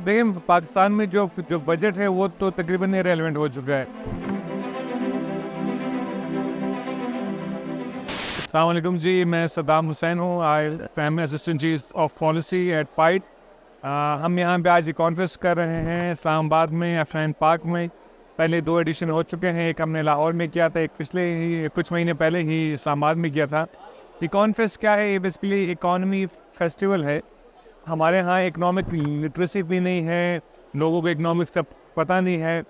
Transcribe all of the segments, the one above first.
देखिए, पाकिस्तान में जो जो बजट है वो तो तकरीबन इररिलेवेंट हो चुका है। अस्सलाम वालेकुम जी, मैं सद्दाम हुसैन हूँ। I am assistant chief of policy at PIDE. हम यहाँ पे आज कॉन्फ्रेंस कर रहे हैं इस्लामाबाद में, एफराइन पार्क में। पहले 2 एडिशन हो चुके हैं, एक हमने लाहौर में किया था, एक पिछले ही कुछ महीने पहले ही इस्लामाबाद में किया था। ये कॉन्फ्रेंस क्या है? ये बेसिकली इकॉनमी फेस्टिवल है। हमारे यहाँ इकनॉमिक लिटरेसी भी नहीं है, लोगों को इकनॉमिक्स का पता नहीं है,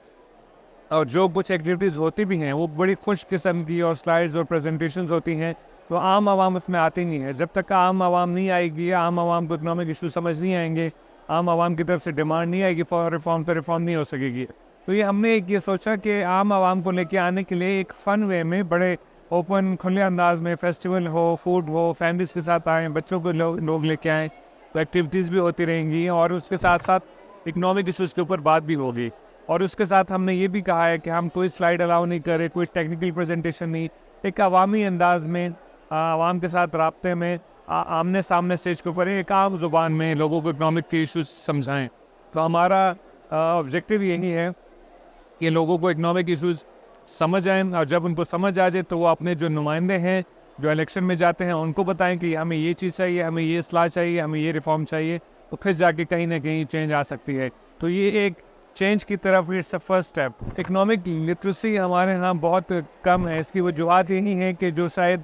और जो कुछ एक्टिविटीज़ होती भी हैं वो बड़ी खुश किस्म की और स्लाइड्स और प्रेजेंटेशंस होती हैं, तो आम आवाम उसमें आती नहीं है। जब तक आम आवाम नहीं आएगी, आम आवाम को इकनॉमिक इशू समझ नहीं आएंगे, आम आवाम की तरफ से डिमांड नहीं आएगी फॉर रिफॉर्म, तो रिफॉर्म नहीं हो सकेगी। तो ये हमने एक ये सोचा कि आम आवाम को लेके आने के लिए एक फ़न वे में, बड़े ओपन खुले अंदाज में फेस्टिवल हो, फूड हो, फैमिलीज़ के साथ आएँ, बच्चों को लोग लेके आएँ, तो एक्टिविटीज़ भी होती रहेंगी और उसके साथ साथ इकनॉमिक इशूज़ के ऊपर बात भी होगी। और उसके साथ हमने ये भी कहा है कि हम कोई स्लाइड अलाउ नहीं करें, कोई टेक्निकल प्रेजेंटेशन नहीं, एक अवामी अंदाज में, आवाम के साथ राब्ते में, आमने सामने स्टेज के ऊपर एक आम ज़ुबान में लोगों को इकनॉमिक के इशूज़ समझाएं। तो हमारा ऑब्जेक्टिव यही है कि लोगों को इकनॉमिक इशूज़ समझ आएँ, और जब उनको समझ आ जाए तो वो अपने जो नुमाइंदे हैं, जो इलेक्शन में जाते हैं, उनको बताएं कि हमें ये चीज़ चाहिए, हमें ये इस्लाह चाहिए, हमें ये रिफॉर्म चाहिए, तो फिर जाके कहीं ना कहीं चेंज आ सकती है। तो ये एक चेंज की तरफ it's a first step. Economic literacy हमारे यहाँ बहुत कम है। इसकी वजूहत यही है कि जो शायद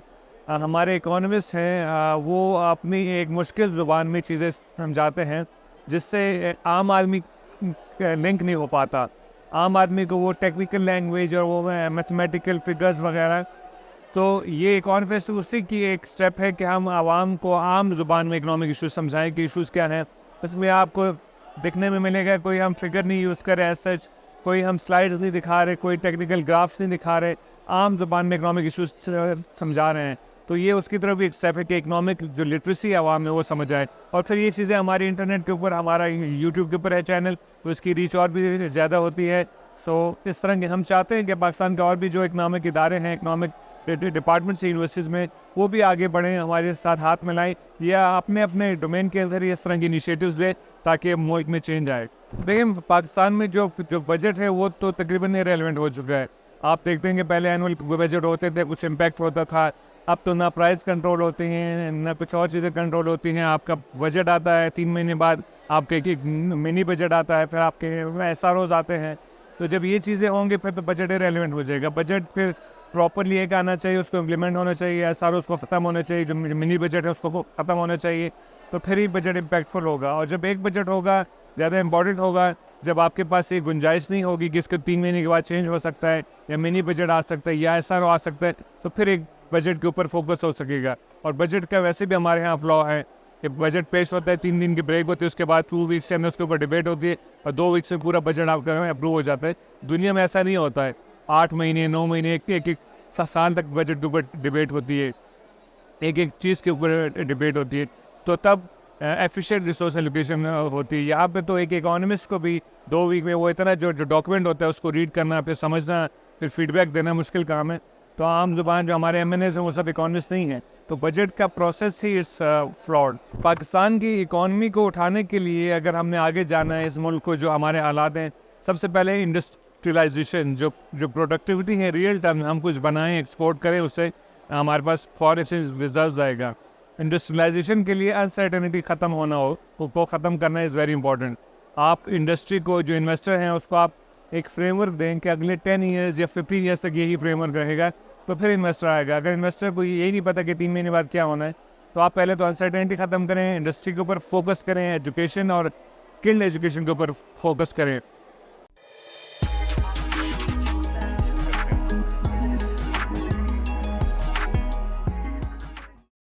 हमारे इकोनॉमिस्ट हैं वो अपनी एक मुश्किल ज़ुबान में चीज़ें समझाते हैं, जिससे आम आदमी लिंक नहीं हो पाता। आम आदमी को वो टेक्निकल लैंग्वेज और वो मैथमेटिकल फिगर्स वगैरह, तो ये कॉन्फ्रेंस उसी की एक स्टेप है कि हम आवाम को आम ज़ुबान में इकनॉमिक इशूज़ समझाएं कि इशूज़ क्या हैं। इसमें आपको दिखने में मिलेगा कोई हम फिगर नहीं यूज़ कर रहे हैं सच, कोई हम स्लाइड्स नहीं दिखा रहे, कोई टेक्निकल ग्राफ्स नहीं दिखा रहे, आम ज़ुबान में इकनॉमिक इशूज़ समझा रहे हैं। तो ये उसकी तरफ भी एक स्टेप है कि इकनॉमिक जो लिटरेसी आवाम में वो समझ आए। और फिर ये चीज़ें हमारी इंटरनेट के ऊपर, हमारा यूट्यूब के ऊपर है चैनल, तो इसकी रीच और भी ज़्यादा होती है। सो इस तरह के हम चाहते हैं कि पाकिस्तान के और भी जो इकनॉमिक इदारे हैं, इकनॉमिक डिपार्टमेंट्स से यूनिवर्सिटीज़ में, वो भी आगे बढ़ें, हमारे साथ हाथ मिलाएं, या अपने अपने डोमेन के अंदर इस तरह की इनिशिएटिव्स लें ताकि मुल्क में चेंज आए। देखिए, पाकिस्तान में जो बजट है वो तो तकरीबन इररिलेवेंट हो चुका है। आप देखते हैं कि पहले एनुअल बजट होते थे, कुछ इम्पैक्ट होता था। अब तो ना प्राइस कंट्रोल होते हैं, ना कुछ और चीज़ें कंट्रोल होती हैं। आपका बजट आता है 3 महीने बाद, आपके एक मिनी बजट आता है, फिर आपके SROs आते हैं। तो जब ये चीज़ें होंगी फिर तो बजट इररिलेवेंट हो जाएगा। बजट फिर प्रॉपरली एक आना चाहिए, उसको इम्प्लीमेंट होना चाहिए, SROs को ख़त्म होना चाहिए, जो मिनी बजट है उसको ख़त्म होना चाहिए, तो फिर ही बजट इम्पैक्टफुल होगा। और जब एक बजट होगा, ज़्यादा इम्पॉर्टेंट होगा, जब आपके पास ये गुंजाइश नहीं होगी कि इसके 3 महीने के बाद चेंज हो सकता है, या मिनी बजट आ सकता है, या SRO आ सकता है, तो फिर एक बजट के ऊपर फोकस हो सकेगा। और बजट का वैसे भी हमारे यहाँ फ्लॉ है कि बजट पेश होता है, 3 दिन की ब्रेक होती है, उसके बाद 2 वीक्स से हमें उसके ऊपर डिबेट होती है, और 2 वीक्स में पूरा बजट आपका अप्रूव हो जाता है। दुनिया में ऐसा नहीं होता है। 8 महीने, 9 महीने, एक साल तक बजट के ऊपर डिबेट होती है, एक चीज़ के ऊपर डिबेट होती है, तो तब एफिशिएंट रिसोर्स एलोकेशन होती है। यहाँ पे तो एक इकोनॉमिस्ट को भी 2 वीक में वो इतना जो डॉक्यूमेंट होता है उसको रीड करना, फिर समझना, फिर फीडबैक देना मुश्किल काम है। तो आम ज़ुबान जो हमारे MNAs हैं वो सब इकोनॉमिस्ट नहीं हैं, तो बजट का process he it's flawed. Pakistan की इकॉनमी को उठाने के लिए अगर हमने आगे जाना है, इस मुल्क को, जो हमारे हालात हैं, सबसे पहले इंडस्ट्रियलाइजेशन, जो प्रोडक्टिविटी है, रियल टाइम हम कुछ बनाएं, एक्सपोर्ट करें, उससे हमारे पास फॉरेन एक्सचेंज रिजर्व आएगा। इंडस्ट्रियलाइजेशन के लिए अनसर्टेनिटी ख़त्म होना हो, उसको ख़त्म करना इज़ वेरी इंपॉर्टेंट। आप इंडस्ट्री को, जो इन्वेस्टर हैं, उसको आप एक फ्रेमवर्क दें कि अगले 10 ईयर्स या 15 ईयर्स तक यही फ्रेमवर्क रहेगा, तो फिर इन्वेस्टर आएगा। अगर इन्वेस्टर को यही नहीं पता कि 3 महीने बाद क्या होना है, तो आप पहले तो अनसर्टेनिटी ख़त्म करें, इंडस्ट्री के ऊपर फोकस करें, एजुकेशन और स्किल्ड एजुकेशन के ऊपर फोकस करें।